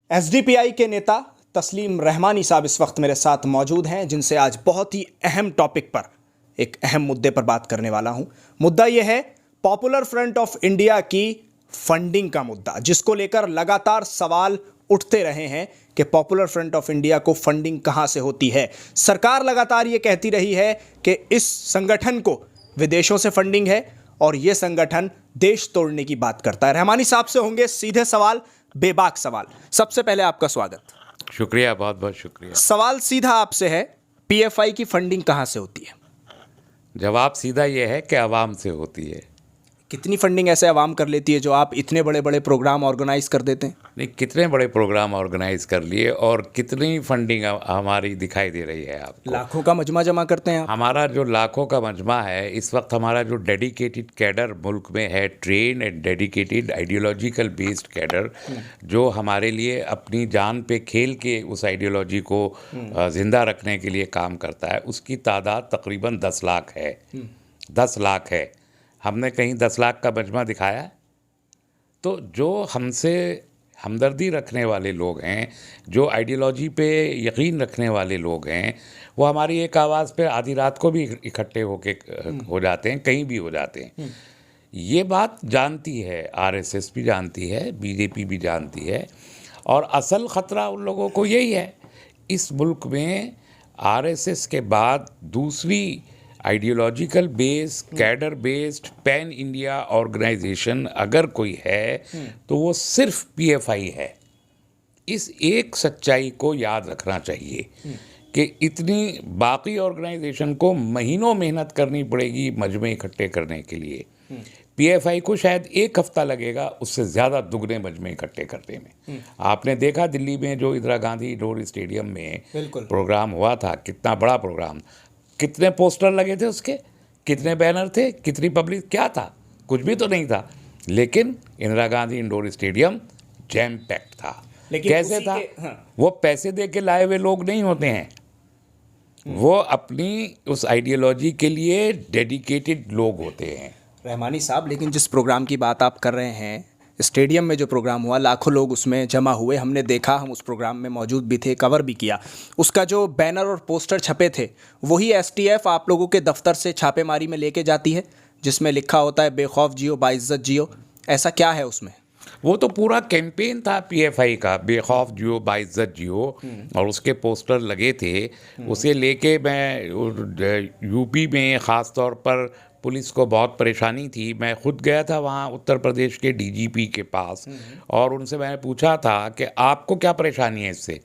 SDPI के नेता तस्लीम रहमानी साहब इस वक्त मेरे साथ मौजूद हैं, जिनसे आज बहुत ही अहम टॉपिक पर, एक अहम मुद्दे पर बात करने वाला हूं। मुद्दा यह है पॉपुलर फ्रंट ऑफ इंडिया की फंडिंग का मुद्दा, जिसको लेकर लगातार सवाल उठते रहे हैं कि पॉपुलर फ्रंट ऑफ इंडिया को फंडिंग कहां से होती है। सरकार लगातार ये कहती रही है कि इस संगठन को विदेशों से फंडिंग है और यह संगठन देश तोड़ने की बात करता है। रहमानी साहब से होंगे सीधे सवाल, बेबाक सवाल। सबसे पहले आपका स्वागत। शुक्रिया, बहुत बहुत शुक्रिया। सवाल सीधा आपसे है, पीएफआई की फंडिंग कहां से होती है? जवाब सीधा यह है कि आवाम से होती है। कितनी फंडिंग ऐसे आवाम कर लेती है जो आप इतने बड़े बड़े प्रोग्राम ऑर्गेनाइज कर देते हैं? नहीं, कितने बड़े प्रोग्राम ऑर्गेनाइज कर लिए और कितनी फंडिंग हमारी दिखाई दे रही है आपको? लाखों का मजमा जमा करते हैं आप? हमारा जो लाखों का मजमा है इस वक्त, हमारा जो डेडिकेटेड कैडर मुल्क में है, train and dedicated ideological based cadre, जो हमारे लिए अपनी जान पे खेल के उस आइडियोलॉजी को जिंदा रखने के लिए काम करता है, उसकी तादाद तकरीबन 10 लाख है। 10 लाख है। हमने कहीं 10 लाख का मजमा दिखाया है? तो जो हमसे हमदर्दी रखने वाले लोग हैं, जो आइडियोलॉजी पे यकीन रखने वाले लोग हैं, वो हमारी एक आवाज़ पे आधी रात को भी इकट्ठे होके हो जाते हैं, कहीं भी हो जाते हैं। ये बात जानती है, आरएसएस भी जानती है, बीजेपी भी जानती है, और असल ख़तरा उन लोगों को यही है। इस मुल्क में आरएसएस के बाद दूसरी ideological based, cadre based, pan India organisation अगर कोई है तो वो सिर्फ पीएफआई है। इस एक सच्चाई को याद रखना चाहिए कि इतनी बाकी ऑर्गेनाइजेशन को महीनों मेहनत करनी पड़ेगी मजमे इकट्ठे करने के लिए। पीएफआई को शायद एक हफ्ता लगेगा, उससे ज़्यादा दुगने मजमे इकट्ठे करने में। आपने देखा दिल्ली में जो इंदिरा गांधी इंडोर स्टेडियम में प्रोग्राम हुआ था, कितना बड़ा प्रोग्राम, कितने पोस्टर लगे थे उसके, कितने बैनर थे, कितनी पब्लिक, क्या था? कुछ भी तो नहीं था। लेकिन Indira Gandhi indoor stadium jam packed था। कैसे था? वो पैसे दे के लाए हुए लोग नहीं होते हैं, वो अपनी उस आइडियोलॉजी के लिए डेडिकेटेड लोग होते हैं। रहमानी साहब, लेकिन जिस प्रोग्राम की बात आप कर रहे हैं, स्टेडियम में जो प्रोग्राम हुआ, लाखों लोग उसमें जमा हुए, हमने देखा, हम उस प्रोग्राम में मौजूद भी थे, कवर भी किया। उसका जो बैनर और पोस्टर छपे थे, वही एसटीएफ आप लोगों के दफ्तर से छापेमारी में लेके जाती है, जिसमें लिखा होता है बेखौफ जियो बाइज्जत जियो। ऐसा क्या है उसमें? वो तो पूरा कैंपेन था पीएफआई का, बेखौफ जियो बाइज्जत जियो, और उसके पोस्टर लगे थे। उसे लेके मैं यूपी में ख़ास तौर पर पुलिस को बहुत परेशानी थी। मैं खुद गया था वहाँ उत्तर प्रदेश के डीजीपी के पास, और उनसे मैंने पूछा था कि आपको क्या परेशानी है इससे।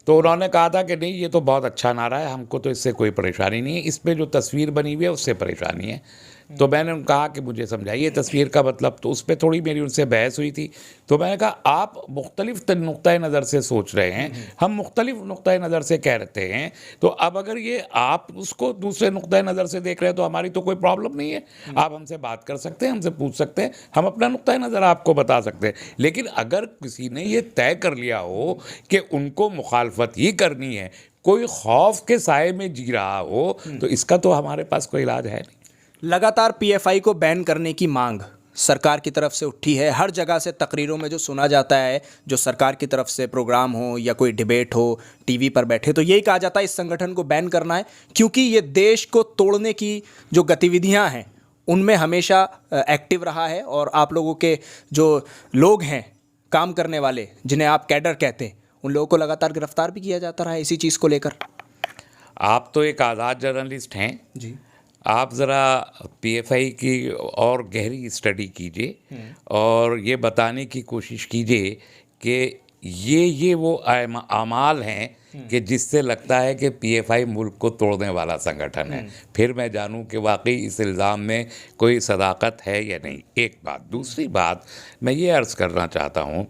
तो उन्होंने कहा था कि नहीं, ये तो बहुत अच्छा नारा है, हमको तो इससे कोई परेशानी नहीं है, इस पर जो तस्वीर बनी हुई है उससे परेशानी है। तो मैंने उनको कहा कि मुझे समझाइए तस्वीर का मतलब। तो उस पर थोड़ी मेरी उनसे बहस हुई थी। तो मैंने कहा आप मुख्तलिफ नुक्ता नज़र से सोच रहे हैं, हम मुख्तलिफ नुक्ता नज़र से कह रहे हैं। तो अब अगर ये आप उसको दूसरे नुक्ता नज़र से देख रहे हैं तो हमारी तो कोई प्रॉब्लम नहीं है, आप हमसे बात कर सकते हैं, हमसे पूछ सकते हैं, हम अपना नुक्ता नज़र आपको बता सकते हैं। लेकिन अगर किसी ने ये तय कर लिया हो कि उनको मुखालफत ही करनी है, कोई खौफ के साए में जी रहा हो, तो इसका तो हमारे पास कोई इलाज है नहीं। लगातार पीएफआई को बैन करने की मांग सरकार की तरफ से उठी है। हर जगह से तकरीरों में जो सुना जाता है, जो सरकार की तरफ से प्रोग्राम हो या कोई डिबेट हो, टीवी पर बैठे, तो यही कहा जाता है इस संगठन को बैन करना है, क्योंकि ये देश को तोड़ने की जो गतिविधियां हैं उनमें हमेशा एक्टिव रहा है, और आप लोगों के जो लोग हैं काम करने वाले, जिन्हें आप कैडर कहते हैं, उन लोगों को लगातार गिरफ्तार भी किया जाता रहा है इसी चीज़ को लेकर। आप तो एक आज़ाद जर्नलिस्ट हैं जी, आप ज़रा पीएफआई की और गहरी स्टडी कीजिए और ये बताने की कोशिश कीजिए कि ये वो आमाल हैं कि जिससे लगता है कि पीएफआई मुल्क को तोड़ने वाला संगठन है। फिर मैं जानूं कि वाकई इस इल्ज़ाम में कोई सदाकत है या नहीं। एक बात। दूसरी बात मैं ये अर्ज़ करना चाहता हूँ,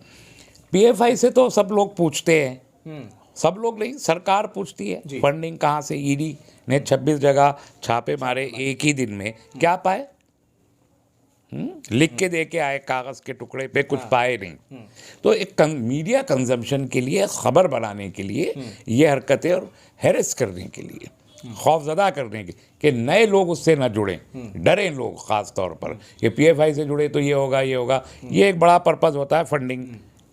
पीएफआई से तो सब लोग पूछते हैं, सब लोग नहीं, सरकार पूछती है फंडिंग कहाँ से। ईडी ने 26 जगह छापे मारे एक ही दिन में, क्या पाए? लिख के दे के आए कागज़ के टुकड़े पे, कुछ पाए नहीं। तो एक मीडिया कंजम्पशन के लिए, खबर बनाने के लिए ये हरकतें, और हैरेस करने के लिए, खौफजदा करने के, कि नए लोग उससे न जुड़ें, डरें लोग ख़ास तौर पर कि पीएफआई से जुड़े तो ये होगा, ये होगा। ये एक बड़ा पर्पज़ होता है फंडिंग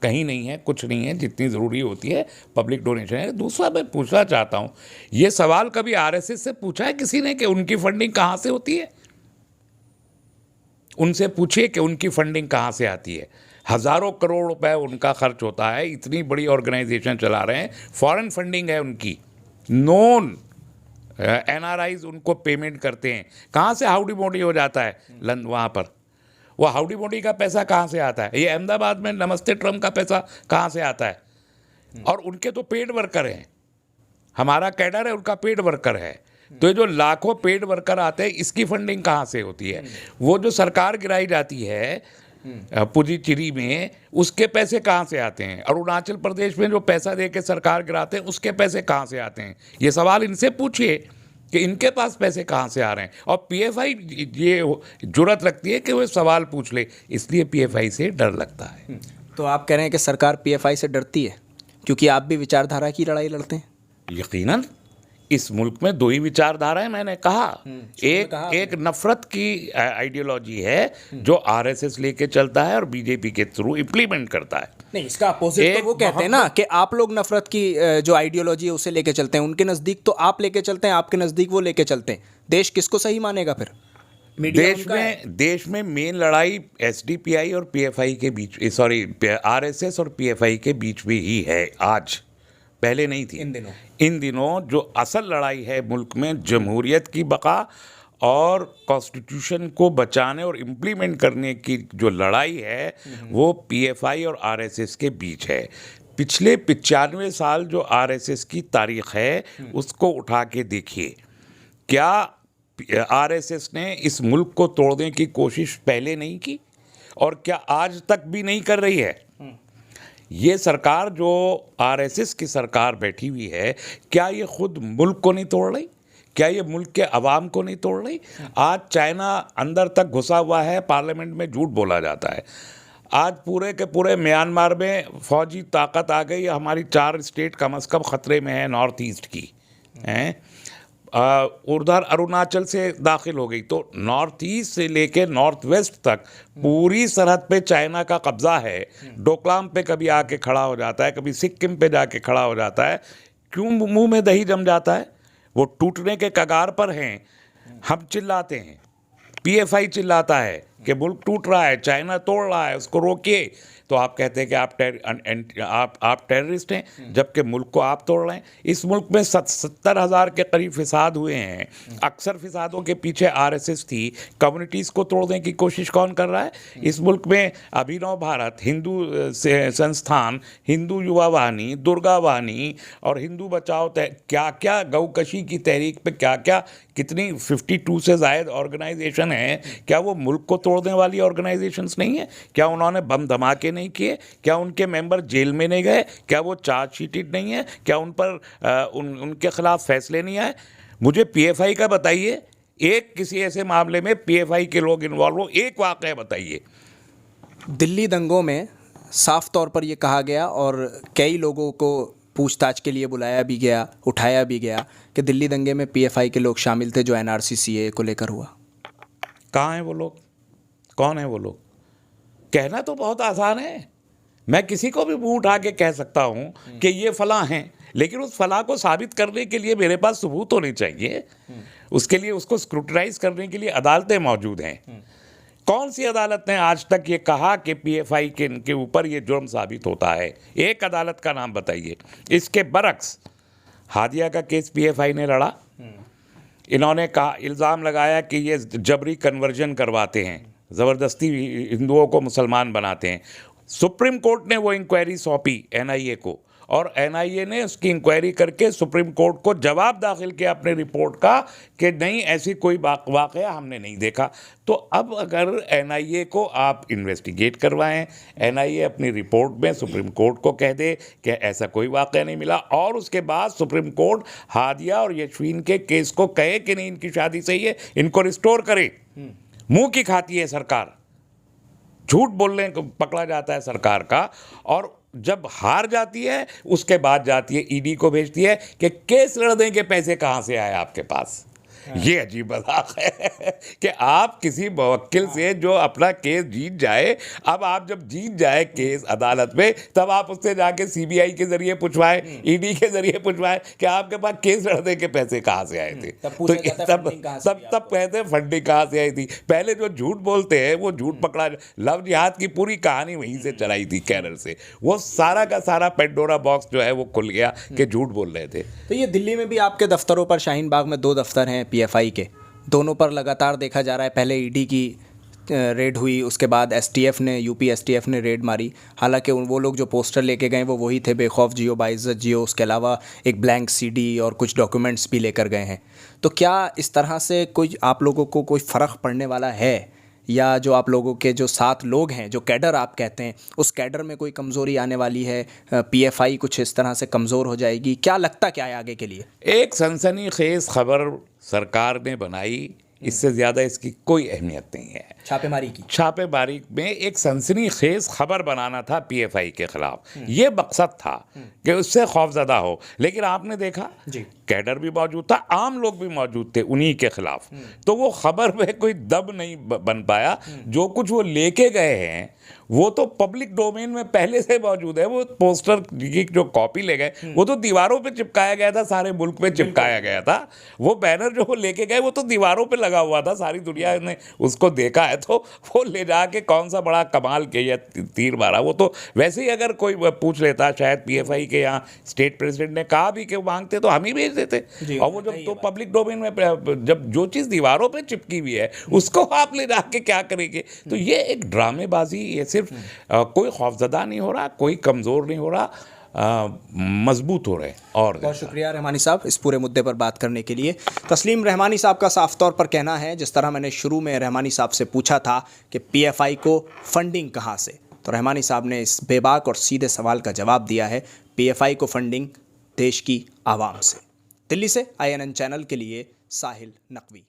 कहीं नहीं है, कुछ नहीं है, जितनी ज़रूरी होती है पब्लिक डोनेशन है। दूसरा मैं पूछना चाहता हूँ, ये सवाल कभी आरएसएस से पूछा है किसी ने कि उनकी फंडिंग कहाँ से होती है? उनसे पूछिए कि उनकी फंडिंग कहाँ से आती है। हज़ारों करोड़ रुपए उनका खर्च होता है, इतनी बड़ी ऑर्गेनाइजेशन चला रहे हैं, फॉरेन फंडिंग है उनकी, नॉन एनआरआईज उनको पेमेंट करते हैं। कहाँ से हाउडी मोडी हो जाता है वहाँ पर? वो हाउडी मोडी का पैसा कहाँ से आता है? ये अहमदाबाद में नमस्ते ट्रम्प का पैसा कहाँ से आता है? और उनके तो पेड वर्कर हैं, हमारा कैडर है, उनका पेड वर्कर है। तो ये जो लाखों पेड वर्कर आते हैं, इसकी फंडिंग कहाँ से होती है? वो जो सरकार गिराई जाती है पुडुचेरी में, उसके पैसे कहाँ से आते हैं? अरुणाचल प्रदेश में जो पैसा दे के सरकार गिराते हैं, उसके पैसे कहाँ से आते हैं? ये सवाल इनसे पूछिए कि इनके पास पैसे कहाँ से आ रहे हैं। और पीएफआई ये जुर्रत रखती है कि वो सवाल पूछ ले, इसलिए पीएफआई से डर लगता है। तो आप कह रहे हैं कि सरकार पीएफआई से डरती है क्योंकि आप भी विचारधारा की लड़ाई लड़ते हैं? यकीनन इस मुल्क में दो ही विचारधाराएं, मैंने कहा। एक नफरत की आइडियोलॉजी है जो आरएसएस लेके चलता है और बीजेपी के थ्रू इम्प्लीमेंट करता है। नहीं, इसका अपोजिट तो वो कहते हैं ना कि आप लोग नफरत की जो आइडियोलॉजी है उसे लेके चलते हैं, उनके नज़दीक तो आप लेके चलते हैं, आपके नज़दीक वो लेके चलते हैं। देश किसको सही मानेगा फिर? देश में मेन लड़ाई एसडीपीआई और पीएफआई के बीच, सॉरी आरएसएस और पीएफआई के बीच में ही है आज, पहले नहीं थी। इन दिनों जो असल लड़ाई है मुल्क में, जमहूरियत की बका और कॉन्स्टिट्यूशन को बचाने और इम्प्लीमेंट करने की जो लड़ाई है, वो पीएफआई और आरएसएस के बीच है। पिछले 95 साल जो आरएसएस की तारीख है, उसको उठा के देखिए। क्या आरएसएस ने इस मुल्क को तोड़ने की कोशिश पहले नहीं की? और क्या आज तक भी नहीं कर रही है? ये सरकार जो आरएसएस की सरकार बैठी हुई है, क्या ये खुद मुल्क को नहीं तोड़ रही? क्या ये मुल्क के अवाम को नहीं तोड़ रही? आज चाइना अंदर तक घुसा हुआ है, पार्लियामेंट में झूठ बोला जाता है। आज पूरे के पूरे म्यांमार में फौजी ताकत आ गई, हमारी 4 स्टेट कम से कम ख़तरे में है, नॉर्थ ईस्ट की हैं। उधर अरुणाचल से दाखिल हो गई, तो नॉर्थ ईस्ट से लेके नॉर्थ वेस्ट तक पूरी सरहद पे चाइना का कब्जा है। डोकलाम पे कभी आके खड़ा हो जाता है, कभी सिक्किम पे जाके खड़ा हो जाता है। क्यों मुंह में दही जम जाता है? वो टूटने के कगार पर हैं। हम चिल्लाते हैं, पीएफआई चिल्लाता है कि मुल्क टूट रहा है, चाइना तोड़ रहा है, उसको रोकिए। तो आप कहते हैं कि आप टेररिस्ट हैं, जबकि मुल्क को आप तोड़ रहे हैं। इस मुल्क में 70,000 के करीब फिसाद हुए हैं। अक्सर फिसादों के पीछे आरएसएस थी। कम्युनिटीज़ को तोड़ने की कोशिश कौन कर रहा है? इस मुल्क में अभिनव भारत, हिंदू संस्थान, हिंदू युवा वाहिनी, दुर्गा वाहिनी और हिंदू बचाओ, क्या क्या गौकशी की तहरीक पे क्या क्या, कितनी 52 से ज़ायद ऑर्गेनाइजेशन है। क्या वो मुल्क को तोड़ने वाली ऑर्गेनाइजेशंस नहीं है? क्या उन्होंने बम धमाके नहीं किए? क्या उनके मेंबर जेल में नहीं गए? क्या वो चार्जशीटेड नहीं है? क्या उन पर उनके खिलाफ फैसले नहीं आए? मुझे पीएफआई का बताइए, एक किसी ऐसे मामले में पीएफआई के लोग इन्वॉल्व हो, एक वाक़या बताइए। दिल्ली दंगों में साफ तौर पर यह कहा गया और कई लोगों को पूछताछ के लिए बुलाया भी गया, उठाया भी गया कि दिल्ली दंगे में पीएफआई के लोग शामिल थे, जो एनआरसी सीएए को लेकर हुआ। कहाँ हैं वो लोग? कौन है वो लोग? कहना तो बहुत आसान है, मैं किसी को भी मुंह उठा के कह सकता हूँ कि ये फलां हैं, लेकिन उस फलां को साबित करने के लिए मेरे पास सबूत होने चाहिए। उसके लिए उसको स्क्रूटनाइज करने के लिए अदालतें मौजूद हैं। कौन सी अदालत ने आज तक ये कहा कि पीएफआई के ऊपर ये जुर्म साबित होता है? एक अदालत का नाम बताइए। इसके बरक्स हादिया का केस पीएफआई ने लड़ा। इन्होंने कहा, इल्ज़ाम लगाया कि ये जबरी कन्वर्जन करवाते हैं, ज़बरदस्ती हिंदुओं को मुसलमान बनाते हैं। सुप्रीम कोर्ट ने वो इंक्वायरी सौंपी एनआईए को, और एनआईए ने उसकी इंक्वायरी करके सुप्रीम कोर्ट को जवाब दाखिल किया अपने रिपोर्ट का कि नहीं, ऐसी कोई वाक़या हमने नहीं देखा। तो अब अगर एनआईए को आप इन्वेस्टिगेट करवाएं, एनआईए अपनी रिपोर्ट में सुप्रीम कोर्ट को कह दे कि ऐसा कोई वाक़या नहीं मिला, और उसके बाद सुप्रीम कोर्ट हादिया और यशवीन के केस को कहे कि नहीं, इनकी शादी सही है, इनको रिस्टोर करे। मुंह की खाती है सरकार, झूठ बोलने को पकड़ा जाता है सरकार का, और जब हार जाती है उसके बाद जाती है ईडी को भेजती है कि केस लड़ने के पैसे कहाँ से आए आपके पास। ये अजीब मजाक है कि आप किसी मुवक्किल से जो अपना केस जीत जाए, अब आप जब जीत जाए केस अदालत में, तब आप उससे जाके सीबीआई के जरिए पूछवाए, ईडी के जरिए पूछवाए कि आपके पास केस लड़ने के पैसे कहाँ से आए थे। तो तब कहते फंडिंग कहाँ से आई थी। पहले जो झूठ बोलते हैं वो झूठ पकड़ा, लव जिहाद की पूरी कहानी वहीं से चलाई थी केरल से, वो सारा का सारा पेंडोरा बॉक्स जो है वो खुल गया कि झूठ बोल रहे थे। तो ये दिल्ली में भी आपके दफ्तरों पर, शाहीन बाग में 2 दफ्तर हैं पीएफआई के, दोनों पर लगातार देखा जा रहा है, पहले ईडी की रेड हुई, उसके बाद एसटीएफ ने, यूपी एसटीएफ ने रेड मारी। हालांकि वो लोग जो पोस्टर लेके गए वो वही थे, बेखौफ जियो बाइज्जत जियो, उसके अलावा एक ब्लैंक सीडी और कुछ डॉक्यूमेंट्स भी लेकर गए हैं। तो क्या इस तरह से कोई आप लोगों को कोई फ़र्क पड़ने वाला है, या जो आप लोगों के जो 7 लोग हैं, जो कैडर आप कहते हैं, उस कैडर में कोई कमज़ोरी आने वाली है, पीएफआई कुछ इस तरह से कमज़ोर हो जाएगी, क्या लगता क्या है आगे के लिए? एक सनसनीखेज खबर सरकार ने बनाई, इससे ज़्यादा इसकी कोई अहमियत नहीं है। छापेमारी में एक सनसनीखेज खबर बनाना था पीएफआई के खिलाफ, ये मकसद था कि उससे खौफजदा हो। लेकिन आपने देखा कैडर भी मौजूद था, आम लोग भी मौजूद थे उन्हीं के खिलाफ, तो वो खबर में कोई दब नहीं बन पाया। जो कुछ वो लेके गए हैं वो तो पब्लिक डोमेन में पहले से मौजूद है। वो पोस्टर की जो कॉपी ले गए वो तो दीवारों पे चिपकाया गया था, सारे मुल्क में चिपकाया गया था। वो बैनर जो वो लेके गए वो तो दीवारों पे लगा हुआ था, सारी दुनिया ने उसको देखा है। तो वो ले जाके कौन सा बड़ा कमाल किया, तीर मारा। वो तो वैसे ही अगर कोई पूछ लेता, शायद पीएफआई के यहाँ स्टेट प्रेसिडेंट ने कहा भी कि वो मांगते तो हम ही भेज देते। और वो जब तो पब्लिक डोमेन में जब जो चीज़ दीवारों पे चिपकी हुई है उसको आप ले जाके क्या करेंगे? तो ये एक ड्रामेबाजी, ये सिर्फ कोई खौफजदा नहीं हो रहा, कोई कमज़ोर नहीं हो रहा, मजबूत हो रहे। और बहुत शुक्रिया रहमानी साहब इस पूरे मुद्दे पर बात करने के लिए। तस्लीम रहमानी साहब का साफ तौर पर कहना है, जिस तरह मैंने शुरू में रहमानी साहब से पूछा था कि पीएफआई को फंडिंग कहाँ से, तो रहमानी साहब ने इस बेबाक और सीधे सवाल का जवाब दिया है, पीएफआई को फंडिंग देश की आवाम से। दिल्ली से INN चैनल के लिए साहिल नकवी।